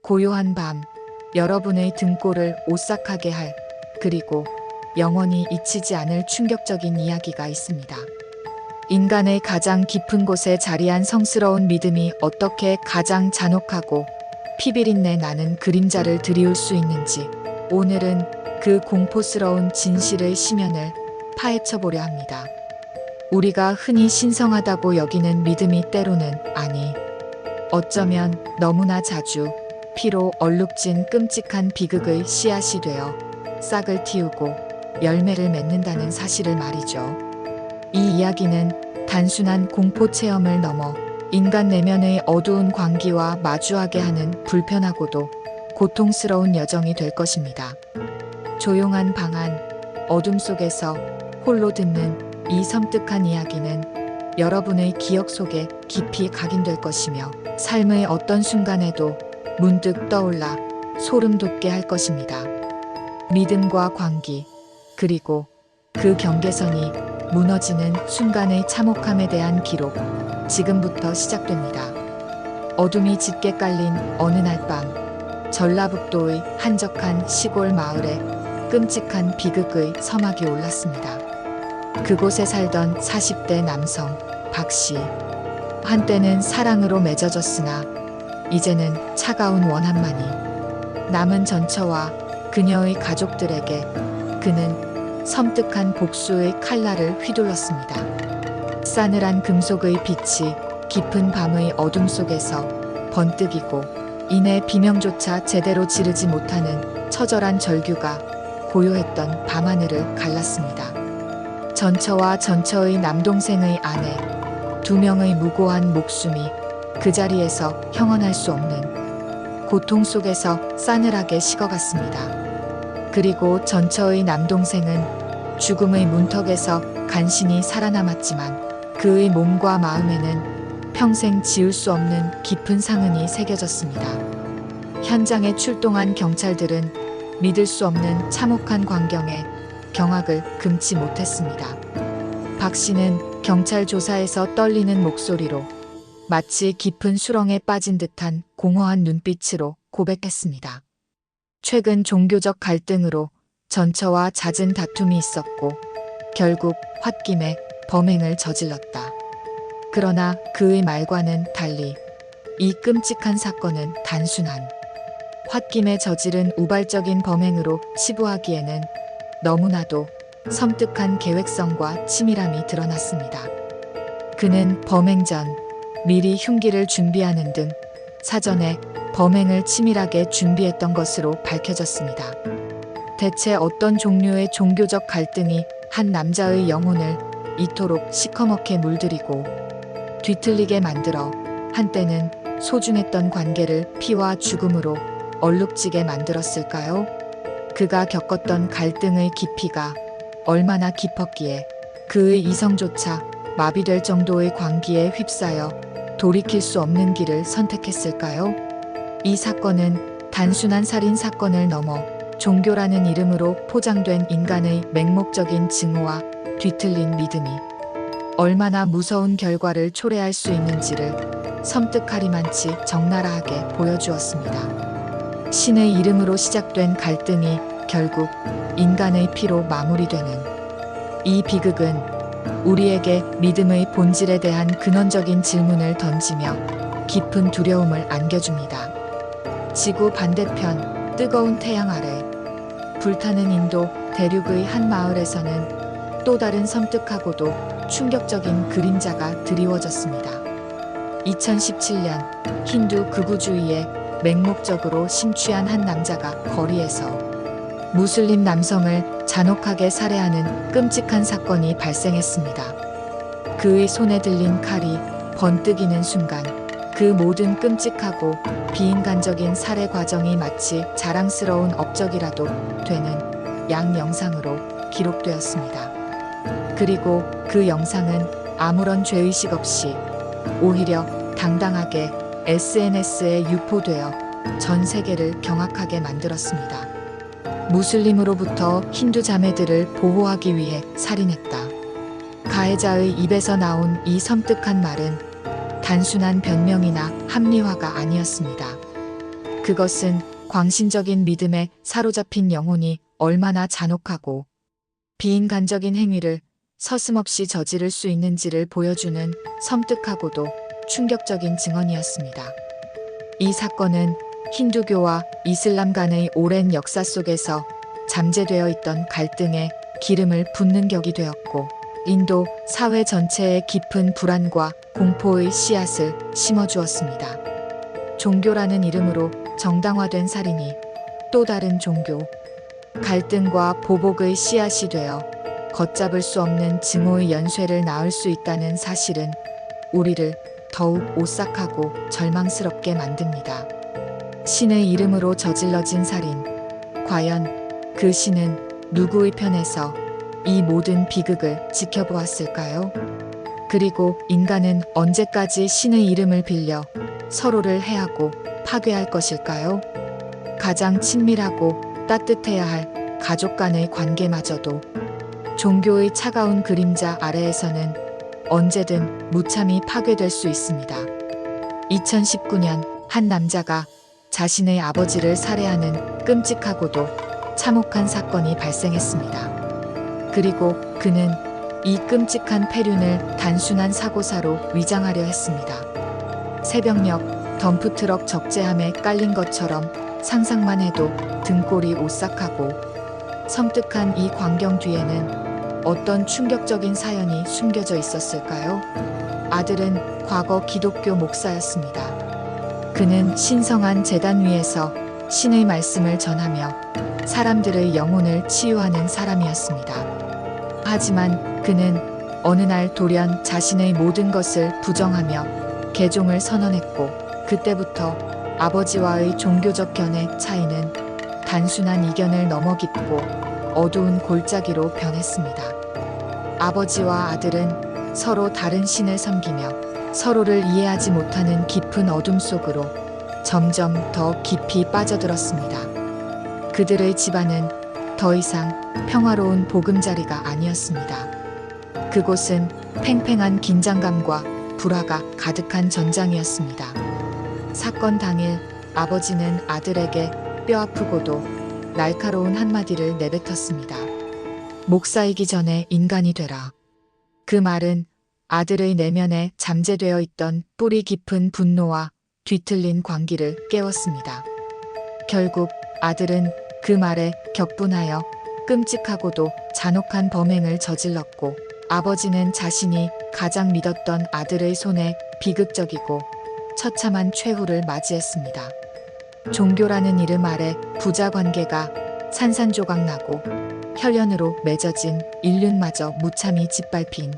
고요한 밤, 여러분의 등골을 오싹하게 할, 그리고 영원히 잊히지 않을 충격적인 이야기가 있습니다. 인간의 가장 깊은 곳에 자리한 성스러운 믿음이 어떻게 가장 잔혹하고 피비린내 나는 그림자를 드리울 수 있는지, 오늘은 그 공포스러운 진실의 심연을 파헤쳐 보려 합니다. 우리가 흔히 신성하다고 여기는 믿음이 때로는, 아니, 어쩌면 너무나 자주 피로 얼룩진 끔찍한 비극의 씨앗이 되어 싹을 틔우고 열매를 맺는다는 사실을 말이죠. 이 이야기는 단순한 공포 체험을 넘어 인간 내면의 어두운 광기와 마주하게 하는 불편하고도 고통스러운 여정이 될 것입니다. 조용한 방 안, 어둠 속에서 홀로 듣는 이 섬뜩한 이야기는 여러분의 기억 속에 깊이 각인될 것이며 삶의 어떤 순간에도 문득 떠올라 소름 돋게 할 것입니다. 믿음과 광기, 그리고 그 경계선이 무너지는 순간의 참혹함에 대한 기록, 지금부터 시작됩니다. 어둠이 짙게 깔린 어느 날 밤, 전라북도의 한적한 시골 마을에 끔찍한 비극의 서막이 올랐습니다. 그곳에 살던 40대 남성 박씨. 한때는 사랑으로 맺어졌으나 이제는 차가운 원한만이 남은 전처와 그녀의 가족들에게 그는 섬뜩한 복수의 칼날을 휘둘렀습니다. 싸늘한 금속의 빛이 깊은 밤의 어둠 속에서 번뜩이고 이내 비명조차 제대로 지르지 못하는 처절한 절규가 고요했던 밤하늘을 갈랐습니다. 전처와 전처의 남동생의 아내, 2명의 무고한 목숨이 그 자리에서 형언할 수 없는 고통 속에서 싸늘하게 식어갔습니다. 그리고 전처의 남동생은 죽음의 문턱에서 간신히 살아남았지만 그의 몸과 마음에는 평생 지울 수 없는 깊은 상흔이 새겨졌습니다. 현장에 출동한 경찰들은 믿을 수 없는 참혹한 광경에 경악을 금치 못했습니다. 박 씨는 경찰 조사에서 떨리는 목소리로 마치 깊은 수렁에 빠진 듯한 공허한 눈빛으로 고백했습니다. 최근 종교적 갈등으로 전처와 잦은 다툼이 있었고 결국 홧김에 범행을 저질렀다. 그러나 그의 말과는 달리 이 끔찍한 사건은 단순한 홧김에 저지른 우발적인 범행으로 치부하기에는 너무나도 섬뜩한 계획성과 치밀함이 드러났습니다. 그는 범행 전 미리 흉기를 준비하는 등 사전에 범행을 치밀하게 준비했던 것으로 밝혀졌습니다. 대체 어떤 종류의 종교적 갈등이 한 남자의 영혼을 이토록 시커멓게 물들이고 뒤틀리게 만들어 한때는 소중했던 관계를 피와 죽음으로 얼룩지게 만들었을까요? 그가 겪었던 갈등의 깊이가 얼마나 깊었기에 그의 이성조차 마비될 정도의 광기에 휩싸여 돌이킬 수 없는 길을 선택했을까요? 이 사건은 단순한 살인 사건을 넘어 종교라는 이름으로 포장된 인간의 맹목적인 증오와 뒤틀린 믿음이 얼마나 무서운 결과를 초래할 수 있는지를 섬뜩하리만치 적나라하게 보여주었습니다. 신의 이름으로 시작된 갈등이 결국 인간의 피로 마무리되는 이 비극은 우리에게 믿음의 본질에 대한 근원적인 질문을 던지며 깊은 두려움을 안겨줍니다. 지구 반대편 뜨거운 태양 아래 불타는 인도 대륙의 한 마을에서는 또 다른 섬뜩하고도 충격적인 그림자가 드리워졌습니다. 2017년 힌두 극우주의에 맹목적으로 심취한 한 남자가 거리에서 무슬림 남성을 잔혹하게 살해하는 끔찍한 사건이 발생했습니다. 그의 손에 들린 칼이 번뜩이는 순간 그 모든 끔찍하고 비인간적인 살해 과정이 마치 자랑스러운 업적이라도 되는 영상으로 기록되었습니다. 그리고 그 영상은 아무런 죄의식 없이 오히려 당당하게 SNS에 유포되어 전 세계를 경악하게 만들었습니다. 무슬림으로부터 힌두 자매들을 보호하기 위해 살인했다. 가해자의 입에서 나온 이 섬뜩한 말은 단순한 변명이나 합리화가 아니었습니다. 그것은 광신적인 믿음에 사로잡힌 영혼이 얼마나 잔혹하고 비인간적인 행위를 서슴없이 저지를 수 있는지를 보여주는 섬뜩하고도 충격적인 증언이었습니다. 이 사건은 힌두교와 이슬람 간의 오랜 역사 속에서 잠재되어 있던 갈등에 기름을 붓는 격이 되었고, 인도 사회 전체에 깊은 불안과 공포의 씨앗을 심어주었습니다. 종교라는 이름으로 정당화된 살인이 또 다른 종교, 갈등과 보복의 씨앗이 되어 걷잡을 수 없는 증오의 연쇄를 낳을 수 있다는 사실은 우리를 더욱 오싹하고 절망스럽게 만듭니다. 신의 이름으로 저질러진 살인, 과연 그 신은 누구의 편에서 이 모든 비극을 지켜보았을까요? 그리고 인간은 언제까지 신의 이름을 빌려 서로를 해하고 파괴할 것일까요? 가장 친밀하고 따뜻해야 할 가족 간의 관계마저도 종교의 차가운 그림자 아래에서는 언제든 무참히 파괴될 수 있습니다. 2019년 한 남자가 자신의 아버지를 살해하는 끔찍하고도 참혹한 사건이 발생했습니다. 그리고 그는 이 끔찍한 폐륜을 단순한 사고사로 위장하려 했습니다. 새벽녘 덤프트럭 적재함에 깔린 것처럼 상상만 해도 등골이 오싹하고 섬뜩한 이 광경 뒤에는 어떤 충격적인 사연이 숨겨져 있었을까요? 아들은 과거 기독교 목사였습니다. 그는 신성한 제단 위에서 신의 말씀을 전하며 사람들의 영혼을 치유하는 사람이었습니다. 하지만 그는 어느 날 돌연 자신의 모든 것을 부정하며 개종을 선언했고, 그때부터 아버지와의 종교적 견해 차이는 단순한 이견을 넘어 깊고 어두운 골짜기로 변했습니다. 아버지와 아들은 서로 다른 신을 섬기며 서로를 이해하지 못하는 깊은 어둠 속으로 점점 더 깊이 빠져들었습니다. 그들의 집안은 더 이상 평화로운 보금자리가 아니었습니다. 그곳은 팽팽한 긴장감과 불화가 가득한 전장이었습니다. 사건 당일 아버지는 아들에게 뼈아프고도 날카로운 한마디를 내뱉었습니다. 목사이기 전에 인간이 되라. 그 말은 아들의 내면에 잠재되어 있던 뿌리 깊은 분노와 뒤틀린 광기를 깨웠습니다. 결국 아들은 그 말에 격분하여 끔찍하고도 잔혹한 범행을 저질렀고, 아버지는 자신이 가장 믿었던 아들의 손에 비극적이고 처참한 최후를 맞이했습니다. 종교라는 이름 아래 부자 관계가 산산조각나고 혈연으로 맺어진 인륜마저 무참히 짓밟힌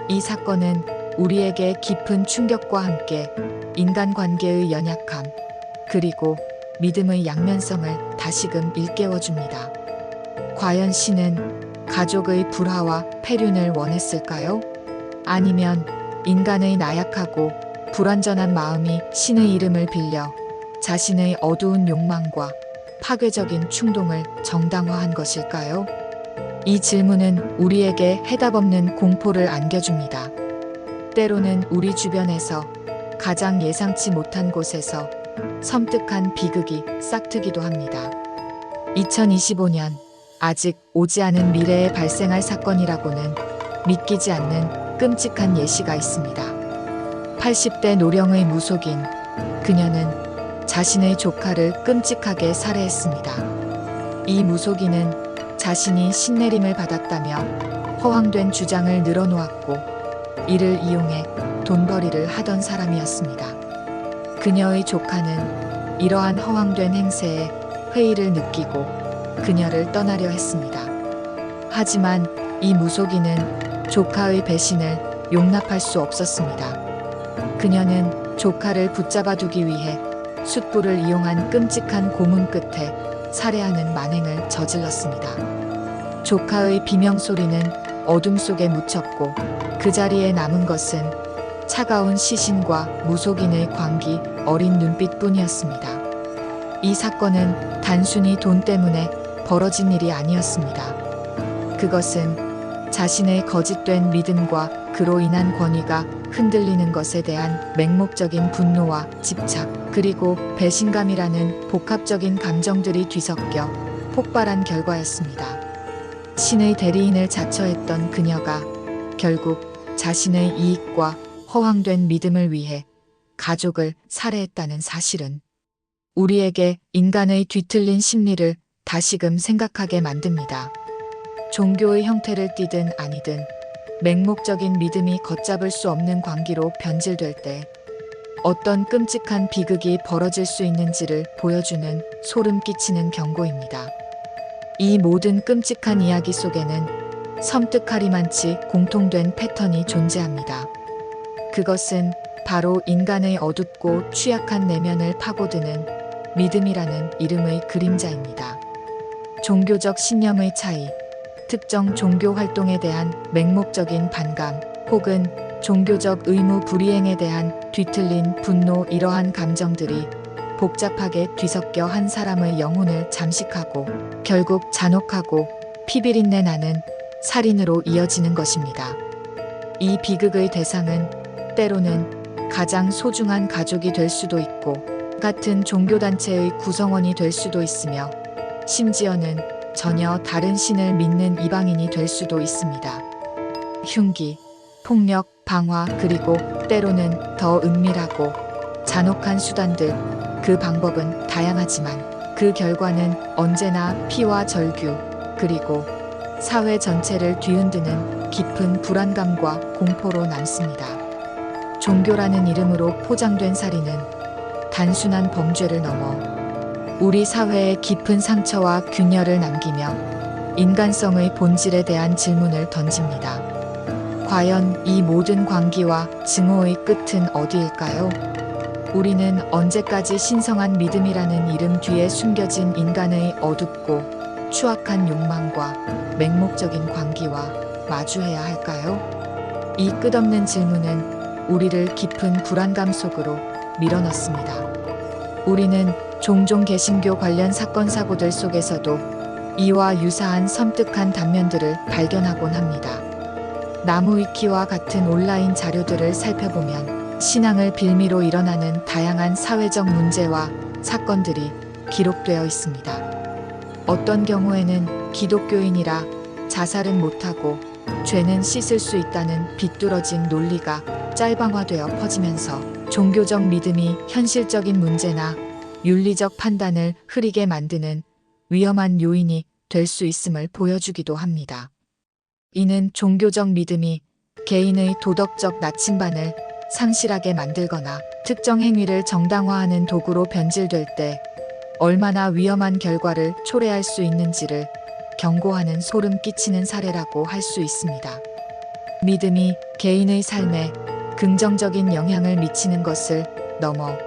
이 사건은 우리에게 깊은 충격과 함께 인간관계의 연약함, 그리고 믿음의 양면성을 다시금 일깨워줍니다. 과연 신은 가족의 불화와 폐륜을 원했을까요? 아니면 인간의 나약하고 불완전한 마음이 신의 이름을 빌려 자신의 어두운 욕망과 파괴적인 충동을 정당화한 것일까요? 이 질문은 우리에게 해답 없는 공포를 안겨줍니다. 때로는 우리 주변에서 가장 예상치 못한 곳에서 섬뜩한 비극이 싹트기도 합니다. 2025년 아직 오지 않은 미래에 발생할 사건이라고는 믿기지 않는 끔찍한 예시가 있습니다. 80대 노령의 무속인 그녀는 자신의 조카를 끔찍하게 살해했습니다. 이 무속인은 자신이 신내림을 받았다며 허황된 주장을 늘어놓았고, 이를 이용해 돈벌이를 하던 사람이었습니다. 그녀의 조카는 이러한 허황된 행세에 회의를 느끼고 그녀를 떠나려 했습니다. 하지만 이 무속인은 조카의 배신을 용납할 수 없었습니다. 그녀는 조카를 붙잡아두기 위해 숯불을 이용한 끔찍한 고문 끝에 살해하는 만행을 저질렀습니다. 조카의 비명소리는 어둠 속에 묻혔고, 그 자리에 남은 것은 차가운 시신과 무속인의 광기 어린 눈빛뿐이었습니다. 이 사건은 단순히 돈 때문에 벌어진 일이 아니었습니다. 그것은 자신의 거짓된 믿음과 그로 인한 권위가 흔들리는 것에 대한 맹목적인 분노와 집착, 그리고 배신감이라는 복합적인 감정들이 뒤섞여 폭발한 결과였습니다. 신의 대리인을 자처했던 그녀가 결국 자신의 이익과 허황된 믿음을 위해 가족을 살해했다는 사실은 우리에게 인간의 뒤틀린 심리를 다시금 생각하게 만듭니다. 종교의 형태를 띠든 아니든 맹목적인 믿음이 걷잡을 수 없는 광기로 변질될 때 어떤 끔찍한 비극이 벌어질 수 있는지를 보여주는 소름 끼치는 경고입니다. 이 모든 끔찍한 이야기 속에는 섬뜩하리만치 공통된 패턴이 존재합니다. 그것은 바로 인간의 어둡고 취약한 내면을 파고드는 믿음이라는 이름의 그림자입니다. 종교적 신념의 차이, 특정 종교 활동에 대한 맹목적인 반감, 혹은 종교적 의무 불이행에 대한 뒤틀린 분노, 이러한 감정들이 복잡하게 뒤섞여 한 사람의 영혼을 잠식하고 결국 잔혹하고 피비린내 나는 살인으로 이어지는 것입니다. 이 비극의 대상은 때로는 가장 소중한 가족이 될 수도 있고 같은 종교단체의 구성원이 될 수도 있으며 심지어는 전혀 다른 신을 믿는 이방인이 될 수도 있습니다. 흉기, 폭력, 방화, 그리고 때로는 더 은밀하고 잔혹한 수단들, 그 방법은 다양하지만 그 결과는 언제나 피와 절규, 그리고 사회 전체를 뒤흔드는 깊은 불안감과 공포로 남습니다. 종교라는 이름으로 포장된 살인은 단순한 범죄를 넘어 우리 사회에 깊은 상처와 균열을 남기며 인간성의 본질에 대한 질문을 던집니다. 과연 이 모든 광기와 증오의 끝은 어디일까요? 우리는 언제까지 신성한 믿음이라는 이름 뒤에 숨겨진 인간의 어둡고 추악한 욕망과 맹목적인 광기와 마주해야 할까요? 이 끝없는 질문은 우리를 깊은 불안감 속으로 밀어넣습니다. 우리는 종종 개신교 관련 사건 사고들 속에서도 이와 유사한 섬뜩한 단면들을 발견하곤 합니다. 나무위키와 같은 온라인 자료들을 살펴보면 신앙을 빌미로 일어나는 다양한 사회적 문제와 사건들이 기록되어 있습니다. 어떤 경우에는 기독교인이라 자살은 못하고 죄는 씻을 수 있다는 비뚤어진 논리가 짤방화되어 퍼지면서 종교적 믿음이 현실적인 문제나 윤리적 판단을 흐리게 만드는 위험한 요인이 될 수 있음을 보여주기도 합니다. 이는 종교적 믿음이 개인의 도덕적 나침반을 상실하게 만들거나 특정 행위를 정당화하는 도구로 변질될 때 얼마나 위험한 결과를 초래할 수 있는지를 경고하는 소름 끼치는 사례라고 할 수 있습니다. 믿음이 개인의 삶에 긍정적인 영향을 미치는 것을 넘어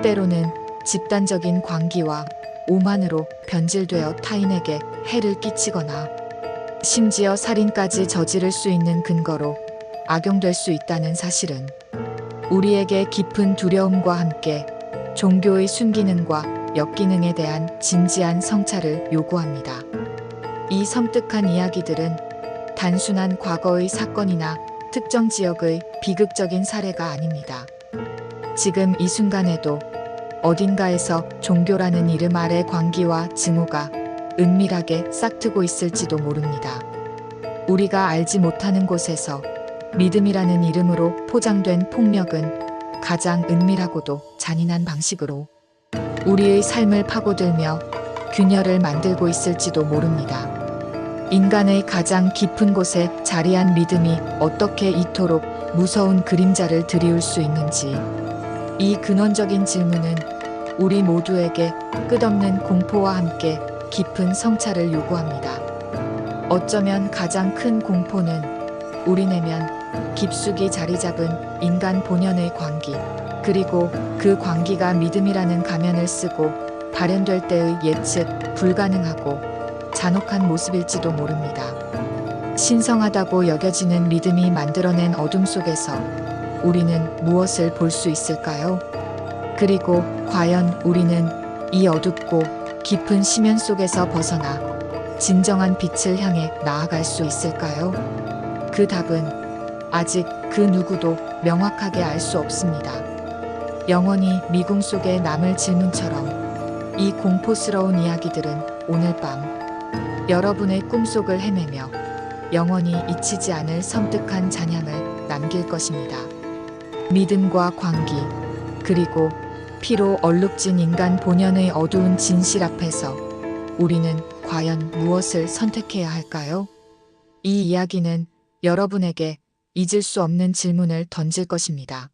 때로는 집단적인 광기와 오만으로 변질되어 타인에게 해를 끼치거나 심지어 살인까지 저지를 수 있는 근거로 악용될 수 있다는 사실은 우리에게 깊은 두려움과 함께 종교의 순기능과 역기능에 대한 진지한 성찰을 요구합니다. 이 섬뜩한 이야기들은 단순한 과거의 사건이나 특정 지역의 비극적인 사례가 아닙니다. 지금 이 순간에도 어딘가에서 종교라는 이름 아래 광기와 증오가 은밀하게 싹트고 있을지도 모릅니다. 우리가 알지 못하는 곳에서 믿음이라는 이름으로 포장된 폭력은 가장 은밀하고도 잔인한 방식으로 우리의 삶을 파고들며 균열을 만들고 있을지도 모릅니다. 인간의 가장 깊은 곳에 자리한 믿음이 어떻게 이토록 무서운 그림자를 드리울 수 있는지, 이 근원적인 질문은 우리 모두에게 끝없는 공포와 함께 깊은 성찰을 요구합니다. 어쩌면 가장 큰 공포는 우리 내면 깊숙이 자리 잡은 인간 본연의 광기, 그리고 그 광기가 믿음이라는 가면을 쓰고 발현될 때의 예측 불가능하고 잔혹한 모습일지도 모릅니다. 신성하다고 여겨지는 믿음이 만들어낸 어둠 속에서 우리는 무엇을 볼 수 있을까요? 그리고 과연 우리는 이 어둡고 깊은 심연 속에서 벗어나 진정한 빛을 향해 나아갈 수 있을까요? 그 답은 아직 그 누구도 명확하게 알 수 없습니다. 영원히 미궁 속에 남을 질문처럼 이 공포스러운 이야기들은 오늘 밤 여러분의 꿈속을 헤매며 영원히 잊히지 않을 섬뜩한 잔향을 남길 것입니다. 믿음과 광기, 그리고 피로 얼룩진 인간 본연의 어두운 진실 앞에서 우리는 과연 무엇을 선택해야 할까요? 이 이야기는 여러분에게 잊을 수 없는 질문을 던질 것입니다.